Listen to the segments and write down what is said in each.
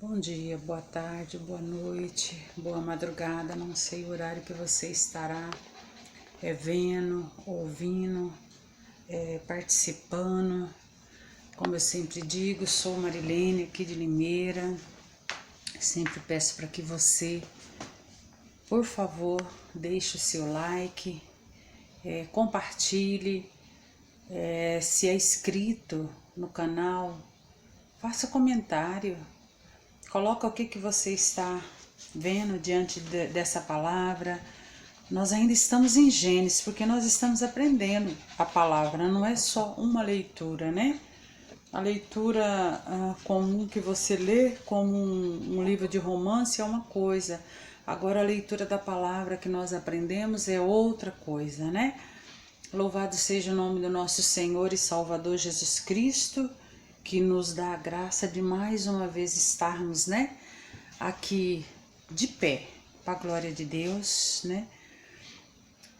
Bom dia, boa tarde, boa noite, boa madrugada. Não sei o horário que você estará vendo, ouvindo, participando. Como eu sempre digo, sou Marilene aqui de Limeira. Sempre peço para que você, por favor, deixe o seu like, compartilhe. Se é inscrito no canal, faça comentário. Coloca o que você está vendo diante dessa palavra. Nós ainda estamos em Gênesis, porque nós estamos aprendendo a palavra, não é só uma leitura, né? A leitura comum que você lê como um livro de romance é uma coisa. Agora a leitura da palavra que nós aprendemos é outra coisa, né? Louvado seja o nome do nosso Senhor e Salvador Jesus Cristo, que nos dá a graça de mais uma vez estarmos, né, aqui de pé, para a glória de Deus, né?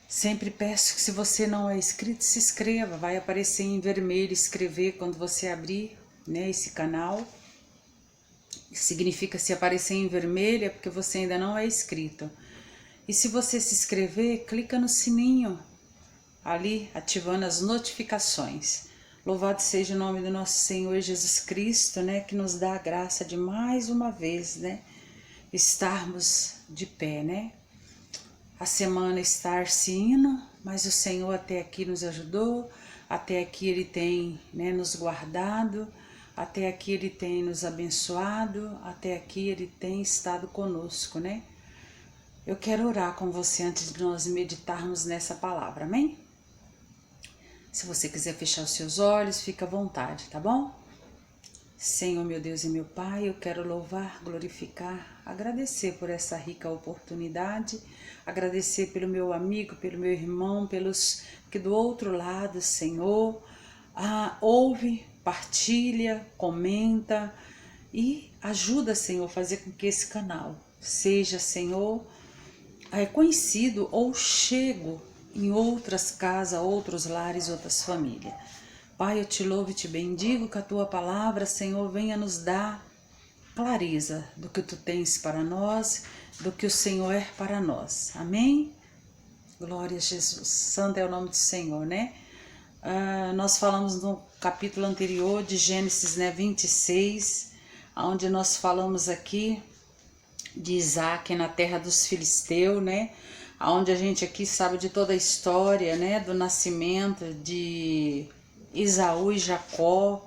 Sempre peço que, se você não é inscrito, se inscreva. Vai aparecer em vermelho inscrever quando você abrir, né, esse canal. Significa, se aparecer em vermelho é porque você ainda não é inscrito. E se você se inscrever, clica no sininho ali, ativando as notificações. Louvado seja o nome do nosso Senhor Jesus Cristo, né, que nos dá a graça de mais uma vez, né, estarmos de pé, né. A semana está se indo, mas o Senhor até aqui nos ajudou, até aqui Ele tem, né, nos guardado, até aqui Ele tem nos abençoado, até aqui Ele tem estado conosco, né. Eu quero orar com você antes de nós meditarmos nessa palavra, amém? Se você quiser fechar os seus olhos, fica à vontade, tá bom? Senhor, meu Deus e meu Pai, eu quero louvar, glorificar, agradecer por essa rica oportunidade, agradecer pelo meu amigo, pelo meu irmão, pelos que do outro lado, Senhor, ouve, partilha, comenta e ajuda, Senhor, a fazer com que esse canal seja, Senhor, conhecido ou chego em outras casas, outros lares, outras famílias. Pai, eu te louvo e te bendigo que a tua palavra, Senhor, venha nos dar clareza do que tu tens para nós, do que o Senhor é para nós. Amém? Glória a Jesus. Santo é o nome do Senhor, né? Nós falamos no capítulo anterior de Gênesis, né, 26, onde nós falamos aqui de Isaac na terra dos filisteus, né? Onde a gente aqui sabe de toda a história, né, do nascimento de Esaú e Jacó.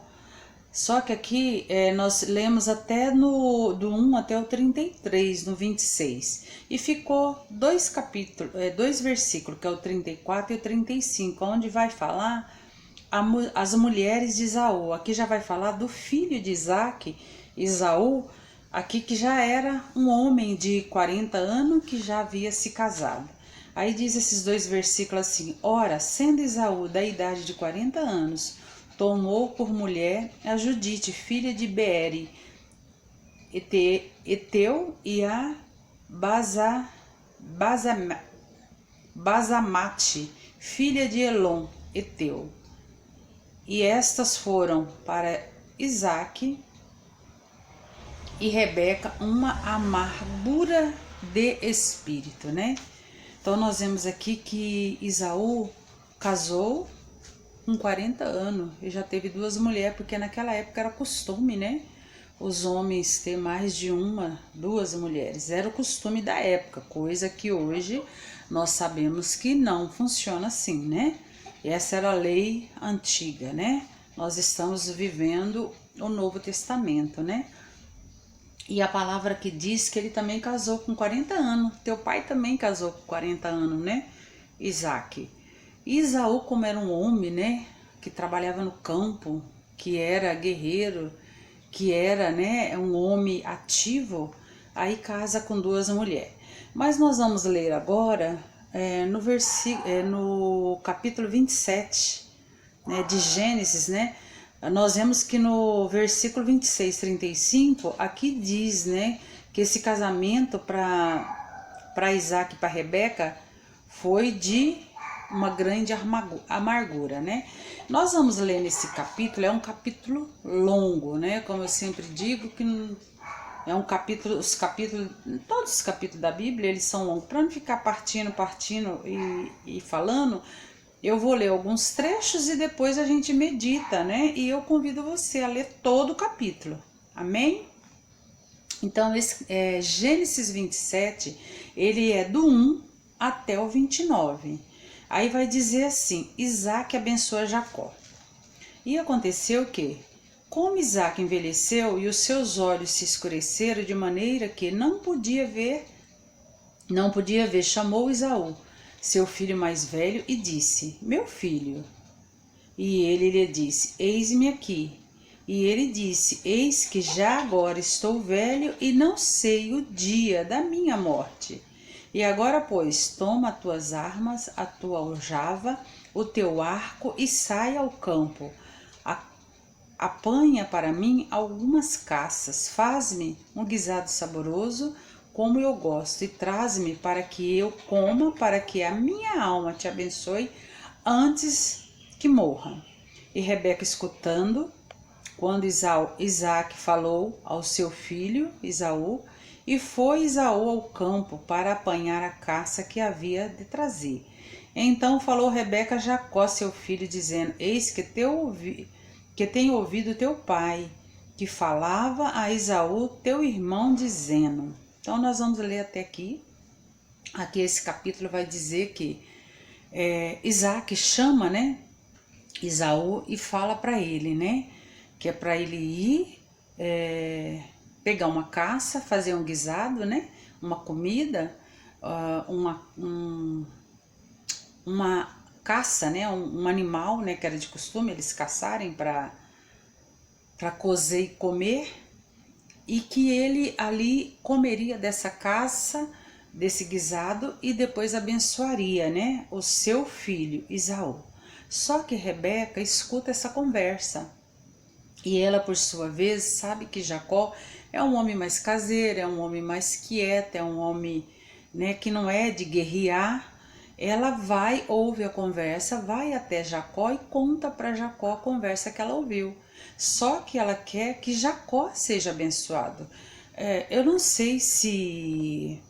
Só que aqui nós lemos até do 1 até o 33, no 26. E ficou dois capítulos, dois versículos, que é o 34 e o 35, onde vai falar as mulheres de Esaú. Aqui já vai falar do filho de Isaac, Esaú, aqui que já era um homem de 40 anos que já havia se casado. Aí diz esses dois versículos assim: ora, sendo Esaú da idade de 40 anos, tomou por mulher a Judite, filha de Beere, Eteu, e a Basamate, filha de Elon, Eteu. E estas foram para Isaque e Rebeca uma amargura de espírito, né? Então nós vemos aqui que Esaú casou com 40 anos e já teve duas mulheres, porque naquela época era costume, né? Os homens ter mais de duas mulheres. Era o costume da época, coisa que hoje nós sabemos que não funciona assim, né? Essa era a lei antiga, né? Nós estamos vivendo o Novo Testamento, né? E a palavra que diz que ele também casou com 40 anos. Teu pai também casou com 40 anos, né? Isaac. E Esaú, como era um homem, né? Que trabalhava no campo, que era guerreiro, que era, né, um homem ativo, aí casa com duas mulheres. Mas nós vamos ler agora no capítulo 27, né, de Gênesis, né? Nós vemos que no versículo 26, 35, aqui diz, né, que esse casamento para Isaac e para Rebeca foi de uma grande amargura, né? Nós vamos ler nesse capítulo, é um capítulo longo, né? Como eu sempre digo, que É um capítulo, todos os capítulos da Bíblia, eles são longos. Para não ficar partindo e falando, eu vou ler alguns trechos e depois a gente medita, né? E eu convido você a ler todo o capítulo. Amém? Então, Gênesis 27, ele é do 1 até o 29. Aí vai dizer assim: Isaac abençoa Jacó. E aconteceu que, como Isaac envelheceu e os seus olhos se escureceram de maneira que não podia ver, chamou Esaú, seu filho mais velho, e disse: Meu filho. E ele lhe disse: Eis-me aqui. E ele disse: Eis que já agora estou velho e não sei o dia da minha morte. E agora, pois, toma as tuas armas, a tua aljava, o teu arco e sai ao campo. Apanha para mim algumas caças, faz-me um guisado saboroso, como eu gosto, e traz-me para que eu coma, para que a minha alma te abençoe antes que morra. E Rebeca, escutando, quando Isaac falou ao seu filho Esaú, e foi Esaú ao campo para apanhar a caça que havia de trazer. Então falou Rebeca a Jacó, seu filho, dizendo: Eis que tenho ouvido teu pai, que falava a Esaú, teu irmão, dizendo. Então nós vamos ler até aqui. Aqui esse capítulo vai dizer que Isaac chama, né, Esaú e fala para ele, né, que é para ele ir pegar uma caça, fazer um guisado, né, uma comida, uma caça, né, um animal, né, que era de costume eles caçarem para cozer e comer, e que ele ali comeria dessa caça, desse guisado, e depois abençoaria, né, o seu filho Esaú. Só que Rebeca escuta essa conversa, e ela, por sua vez, sabe que Jacó é um homem mais caseiro, é um homem mais quieto, é um homem, né, que não é de guerrear. Ela ouve a conversa, vai até Jacó e conta para Jacó a conversa que ela ouviu. Só que ela quer que Jacó seja abençoado. Eu não sei se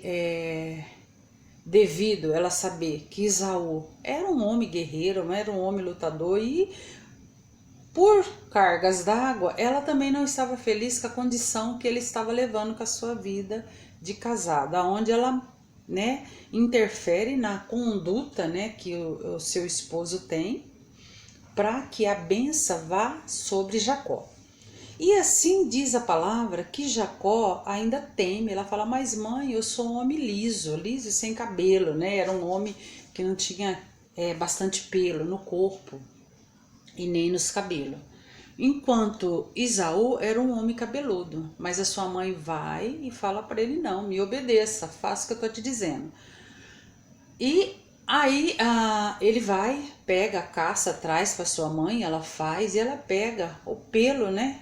é devido ela saber que Esaú era um homem guerreiro, era um homem lutador, e por cargas d'água, ela também não estava feliz com a condição que ele estava levando com a sua vida de casado, onde ela, né, interfere na conduta, né, que o seu esposo tem, para que a bênção vá sobre Jacó. E assim diz a palavra que Jacó ainda teme. Ela fala: mas mãe, eu sou um homem liso e sem cabelo, né? Era um homem que não tinha bastante pelo no corpo e nem nos cabelos. Enquanto Esaú era um homem cabeludo, mas a sua mãe vai e fala para ele: não, me obedeça, faça o que eu estou te dizendo. E aí ele vai, pega a caça, traz para sua mãe, ela faz, e ela pega o pelo, né,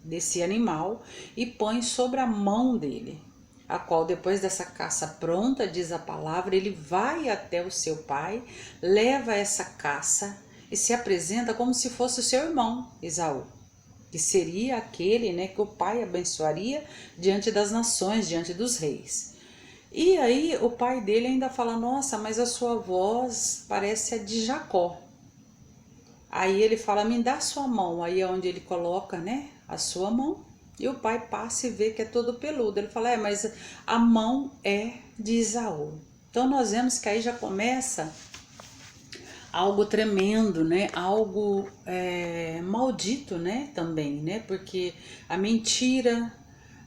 desse animal e põe sobre a mão dele, a qual depois dessa caça pronta, diz a palavra, ele vai até o seu pai, leva essa caça e se apresenta como se fosse o seu irmão Esaú, que seria aquele, né, que o pai abençoaria diante das nações, diante dos reis. E aí o pai dele ainda fala: nossa, mas a sua voz parece a de Jacó. Aí ele fala: me dá a sua mão. Aí é onde ele coloca, né, a sua mão, e o pai passa e vê que é todo peludo. Ele fala: mas a mão é de Esaú. Então nós vemos que aí já começa algo tremendo, né, algo maldito, né, também, né, porque a mentira,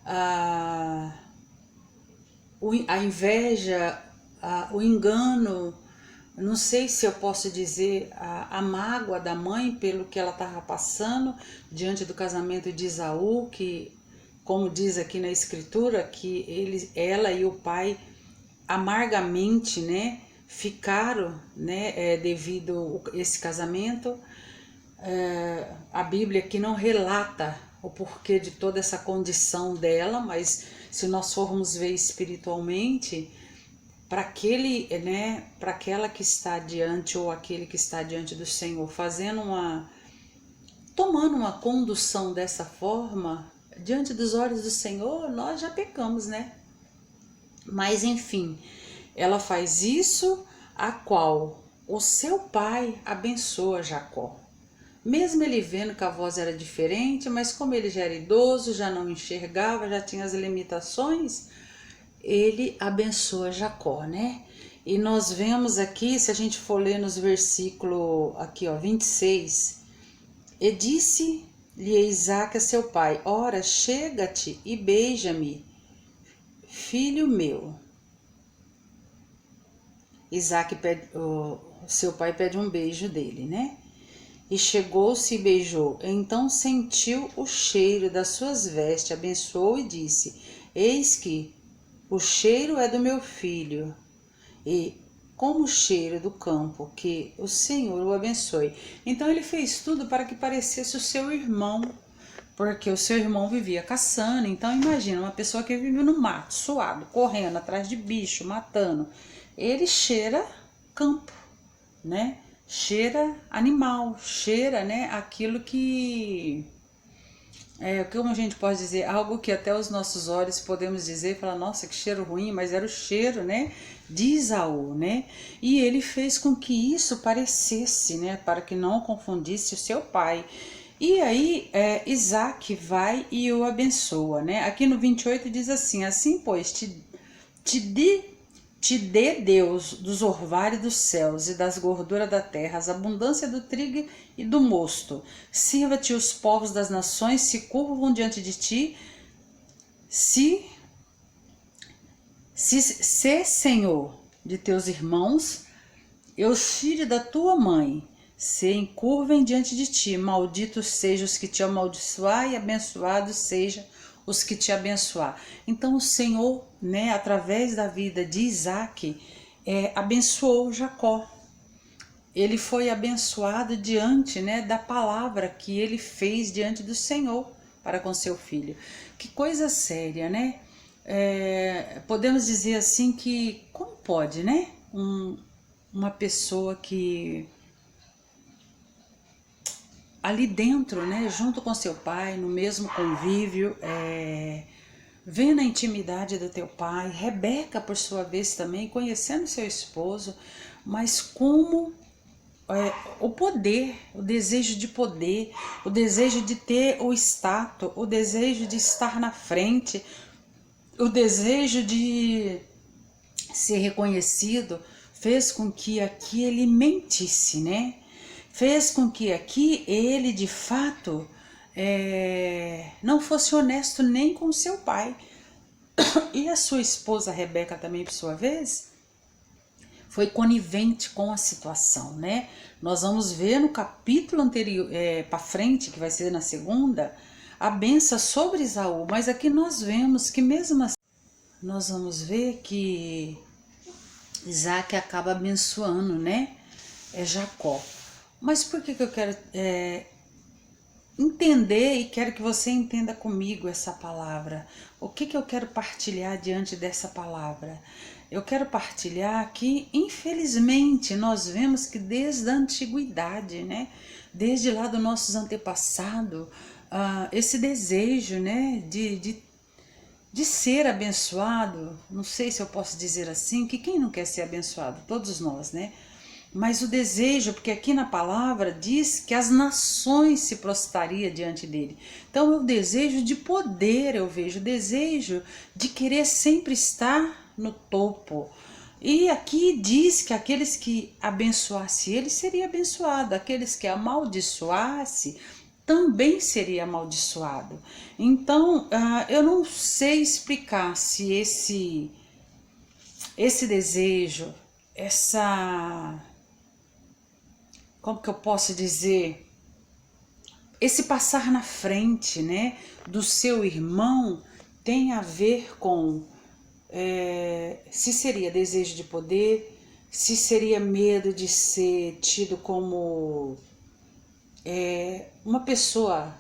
a inveja, o engano, não sei se eu posso dizer a mágoa da mãe pelo que ela estava passando diante do casamento de Esaú, que, como diz aqui na escritura, que ela e o pai amargamente, né, ficaram, né, devido a esse casamento. A Bíblia aqui não relata o porquê de toda essa condição dela, mas se nós formos ver espiritualmente, para aquela que está diante, ou aquele que está diante do Senhor, fazendo tomando uma condução dessa forma, diante dos olhos do Senhor, nós já pecamos, né? Mas enfim, ela faz isso, a qual o seu pai abençoa Jacó. Mesmo ele vendo que a voz era diferente, mas como ele já era idoso, já não enxergava, já tinha as limitações, ele abençoa Jacó, né? E nós vemos aqui, se a gente for ler nos versículos aqui, ó, 26, e disse-lhe Isaque a seu pai: ora, chega-te e beija-me, filho meu. Isaque pede, o seu pai pede um beijo dele, né? E chegou-se e beijou. Então sentiu o cheiro das suas vestes, abençoou e disse: eis que o cheiro é do meu filho, e como o cheiro do campo, que o Senhor o abençoe. Então ele fez tudo para que parecesse o seu irmão, porque o seu irmão vivia caçando. Então imagina uma pessoa que vive no mato, suado, correndo atrás de bicho, matando. Ele cheira campo, né? Cheira animal, cheira, né, aquilo que como a gente pode dizer, algo que até os nossos olhos podemos dizer, falar, nossa, que cheiro ruim, mas era o cheiro, né, de Isaú, né, e ele fez com que isso parecesse, né, para que não confundisse o seu pai. E aí Isaac vai e o abençoa, né, aqui no 28 diz assim pois te dê Deus dos orvalhos dos céus e das gorduras da terra, as abundância do trigo e do mosto. Sirva-te os povos das nações, se curvam diante de ti. Se Senhor de teus irmãos, e os filhos da tua mãe, se encurvem diante de ti. Malditos sejam os que te amaldiçoar e abençoados sejam os que te abençoar. Então o Senhor, né, através da vida de Isaque, abençoou Jacó. Ele foi abençoado diante, né, da palavra que ele fez diante do Senhor para com seu filho. Que coisa séria, né? Podemos dizer assim que, como pode, né? Uma pessoa que ali dentro, né, junto com seu pai, no mesmo convívio, vendo a intimidade do teu pai, Rebeca, por sua vez, também, conhecendo seu esposo, mas como o poder, o desejo de poder, o desejo de ter o status, o desejo de estar na frente, o desejo de ser reconhecido, fez com que aqui ele mentisse, né? Fez com que aqui ele, de fato, não fosse honesto nem com seu pai. E a sua esposa Rebeca também, por sua vez, foi conivente com a situação, né? Nós vamos ver no capítulo anterior, para frente, que vai ser na segunda, a bênção sobre Esaú. Mas aqui nós vemos que mesmo assim, nós vamos ver que Isaac acaba abençoando, né? Jacó. Mas por que eu quero entender e quero que você entenda comigo essa palavra? O que eu quero partilhar diante dessa palavra? Eu quero partilhar que, infelizmente, nós vemos que desde a antiguidade, né? Desde lá dos nossos antepassados, esse desejo, né? De ser abençoado, não sei se eu posso dizer assim, que quem não quer ser abençoado? Todos nós, né? Mas o desejo, porque aqui na palavra diz que as nações se prostrariam diante dele. Então é o desejo de poder, eu vejo, o desejo de querer sempre estar no topo. E aqui diz que aqueles que abençoassem ele seria abençoado, aqueles que amaldiçoassem também seria amaldiçoado. Então eu não sei explicar se esse desejo, como que eu posso dizer, esse passar na frente, né, do seu irmão tem a ver com se seria desejo de poder, se seria medo de ser tido como uma pessoa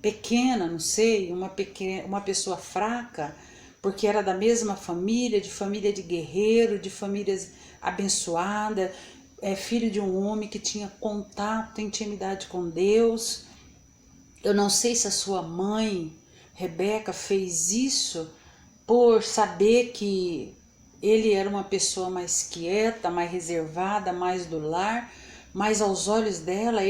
pequena, não sei, uma pessoa fraca, porque era da mesma família de guerreiro, de famílias abençoadas. é filho de um homem que tinha contato, intimidade com Deus. Eu não sei se a sua mãe, Rebeca, fez isso por saber que ele era uma pessoa mais quieta, mais reservada, mais do lar, mas aos olhos dela,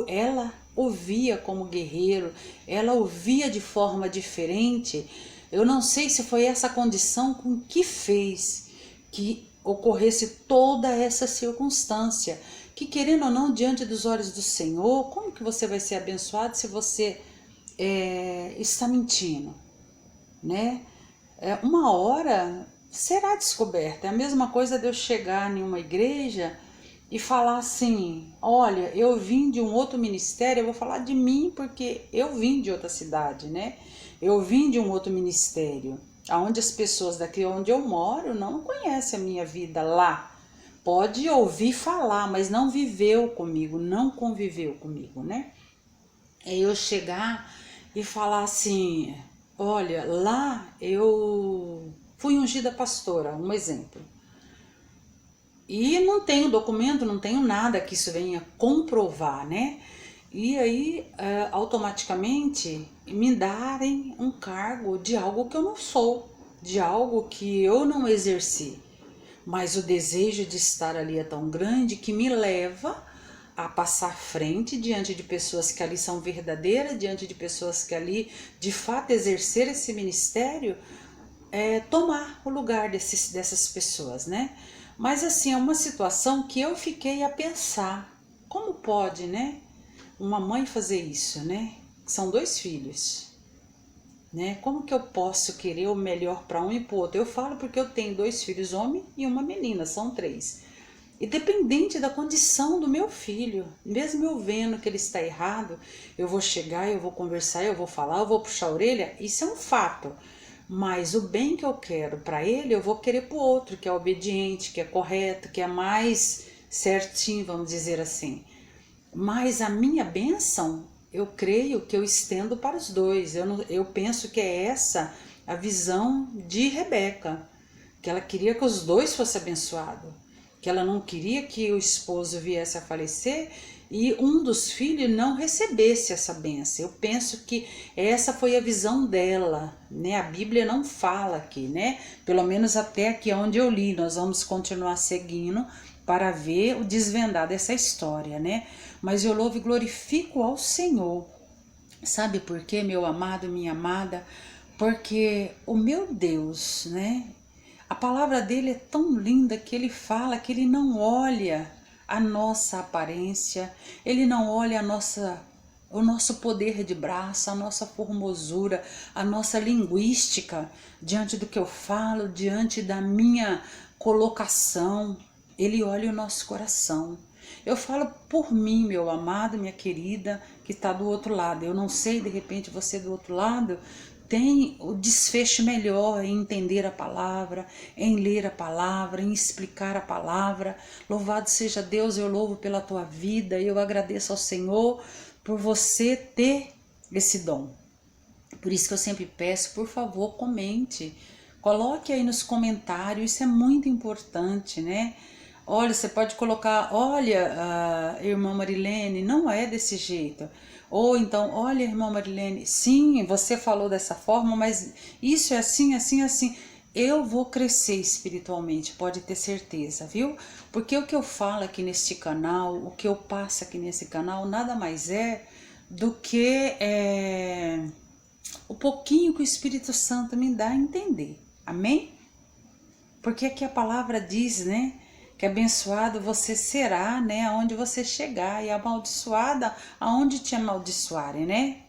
ela o via como guerreiro, ela o via de forma diferente. Eu não sei se foi essa condição com que fez que ocorresse toda essa circunstância, que querendo ou não, diante dos olhos do Senhor, como que você vai ser abençoado se você está mentindo, né? Uma hora será descoberta. É a mesma coisa de eu chegar em uma igreja e falar assim: olha, eu vim de um outro ministério. Eu vou falar de mim porque eu vim de outra cidade, né? Eu vim de um outro ministério, onde as pessoas daqui onde eu moro não conhecem a minha vida lá. Pode ouvir falar, mas não viveu comigo, não conviveu comigo, né? É eu chegar e falar assim: olha, lá eu fui ungida pastora, um exemplo. E não tenho documento, não tenho nada que isso venha comprovar, né? E aí, automaticamente, me darem um cargo de algo que eu não sou, de algo que eu não exerci. Mas o desejo de estar ali é tão grande que me leva a passar frente diante de pessoas que ali são verdadeiras, diante de pessoas que ali de fato exercer esse ministério, tomar o lugar dessas pessoas, né? Mas assim, é uma situação que eu fiquei a pensar, como pode, né? Uma mãe fazer isso, né? São 2 filhos, né? Como que eu posso querer o melhor para um e para o outro? Eu falo porque eu tenho 2 filhos, homem e uma menina, são 3. Independente da condição do meu filho, mesmo eu vendo que ele está errado, eu vou chegar, eu vou conversar, eu vou falar, eu vou puxar a orelha, isso é um fato. Mas o bem que eu quero para ele, eu vou querer para o outro, que é obediente, que é correto, que é mais certinho, vamos dizer assim. Mas a minha bênção, eu creio que eu estendo para os 2. Eu penso que é essa a visão de Rebeca, que ela queria que os 2 fossem abençoados, que ela não queria que o esposo viesse a falecer e um dos filhos não recebesse essa bênção. Eu penso que essa foi a visão dela, né? A Bíblia não fala aqui, né? Pelo menos até aqui onde eu li, nós vamos continuar seguindo para ver o desvendar dessa história, né? Mas eu louvo e glorifico ao Senhor. Sabe por quê, meu amado, minha amada? Porque o meu Deus, né? A palavra dele é tão linda que ele fala que ele não olha a nossa aparência, ele não olha o nosso poder de braço, a nossa formosura, a nossa linguística, diante do que eu falo, diante da minha colocação. Ele olha o nosso coração. Eu falo por mim, meu amado, minha querida, que está do outro lado. Eu não sei, de repente você do outro lado tem o desfecho melhor em entender a palavra, em ler a palavra, em explicar a palavra. Louvado seja Deus, eu louvo pela tua vida, eu agradeço ao Senhor por você ter esse dom. Por isso que eu sempre peço, por favor, comente, coloque aí nos comentários, isso é muito importante, né? Olha, você pode colocar, olha, irmã Marilene, não é desse jeito. Ou então, olha, irmã Marilene, sim, você falou dessa forma, mas isso é assim, assim, assim. Eu vou crescer espiritualmente, pode ter certeza, viu? Porque o que eu falo aqui neste canal, o que eu passo aqui nesse canal, nada mais é do que o pouquinho que o Espírito Santo me dá a entender. Amém? Porque aqui a palavra diz, né? Que abençoado você será, né, aonde você chegar, e amaldiçoada aonde te amaldiçoarem, né?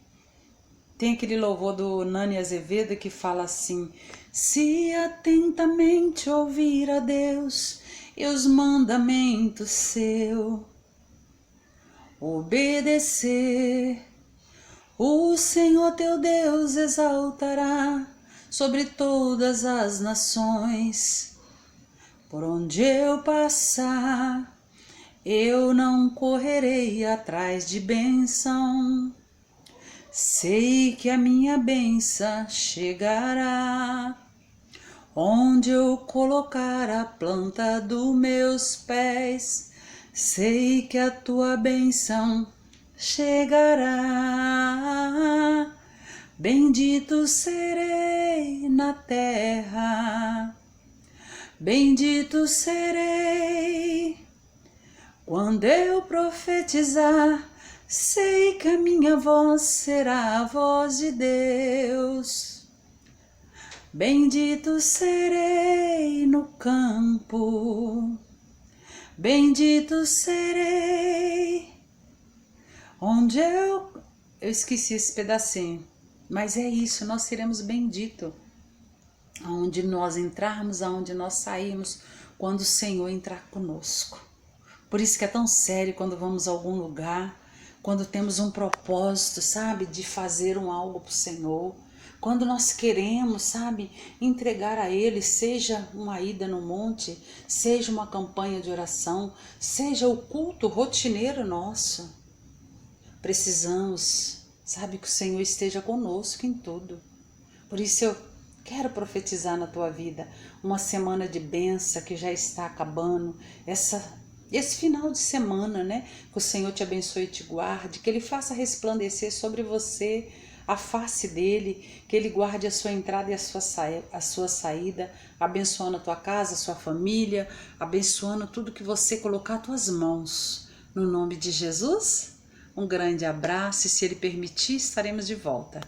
Tem aquele louvor do Nani Azevedo que fala assim: se atentamente ouvir a Deus e os mandamentos seu, obedecer, o Senhor teu Deus exaltará sobre todas as nações. Por onde eu passar, eu não correrei atrás de bênção. Sei que a minha bênção chegará. Onde eu colocar a planta dos meus pés, sei que a tua bênção chegará. Bendito serei na terra, bendito serei quando eu profetizar. Sei que a minha voz será a voz de Deus. Bendito serei no campo, bendito serei onde eu esqueci esse pedacinho, mas é isso, nós seremos benditos aonde nós entrarmos, aonde nós sairmos, quando o Senhor entrar conosco. Por isso que é tão sério quando vamos a algum lugar, quando temos um propósito, sabe, de fazer algo para o Senhor, quando nós queremos, sabe, entregar a Ele, seja uma ida no monte, seja uma campanha de oração, seja o culto rotineiro nosso. Precisamos, sabe, que o Senhor esteja conosco em tudo. Por isso eu quero profetizar na tua vida uma semana de bênção que já está acabando, esse final de semana, né? Que o Senhor te abençoe e te guarde, que Ele faça resplandecer sobre você a face dEle, que Ele guarde a sua entrada e a sua saída, abençoando a tua casa, a sua família, abençoando tudo que você colocar as tuas mãos. No nome de Jesus, um grande abraço e, se Ele permitir, estaremos de volta.